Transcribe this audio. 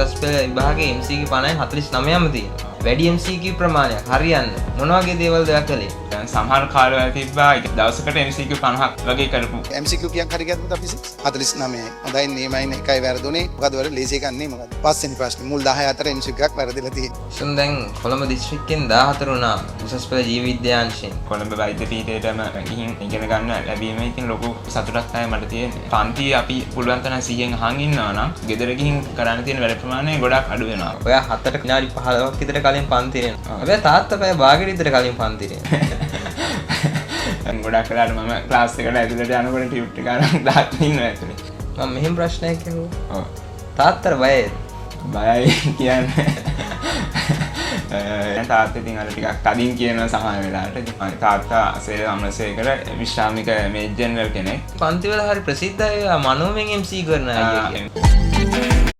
උසස් පෙළ විභාගයේ MCQ 50යි 49ම තියෙනවා. වැඩි MCQ ප්‍රමාණයක් හරියන්න මොන වගේ දේවල්ද ඔයා කළේ? දැන් සමහර කාලවල තිබ්බා දවසකට MCQ 50ක් වගේ කරපු. MCQ කියක් හරි ගත්තොත් අපි 49යි. හොඳයි නියමයි එකයි වැරදුනේ. මොකද වල ලේසි එකක් නෙමෙයි මොකද. පස්වෙනි ප්‍රශ්නේ මුල් 10 අතර MCQ එකක් වැරදිලා තියෙනවා. සුන් දැන් කොළඹ දිස්ත්‍රික්කෙන් 14 වුණා උසස් පෙළ ජීව විද්‍යාංශයෙන්. කොළඹ වෛද්‍ය පීඨයටම ගිහින් ඉගෙන ගන්න ලැබීම ඉතින් ලොකු සතුටක් තමයි මට තියෙන්නේ. පන්ති අපි පුළුවන් තරම් 100න් අහන් ඉන්නවා නම් ගෙදර ගිහින් කරන්න තියෙන වැඩ ප්‍රමාණය ගොඩක් අඩු වෙනවා. ඔයා 7ට විනාඩි 15ක් විතර කලින් පන්ති යනවා. හැබැයි තාත්තා පැය භාගෙට විතර කලින් පන්ති යනවා. ගොඩක් වෙලාවට මම ක්ලාස් එකට ඇතුළට යනකොට ටියුට් එක අරන් දාගෙන ඉන්නවා ඇතුලේ. මම මෙහෙම ප්‍රශ්නයක් අහුවා. ඔව්. තාත්තට බයයි. බයයි කියන්නේ. තාත්තා ඉතින් අර ටිකක් තදින් කියනවා සමහර වෙලාවට. ඉතින් තාත්තා සේල අමරසේකර විශ්‍රාමික මේජර් ජෙනරල් කෙනෙක්. පන්ති වල හරි ප්‍රසිද්ධයි මනෝමය MC කරන අය කියන්නේ.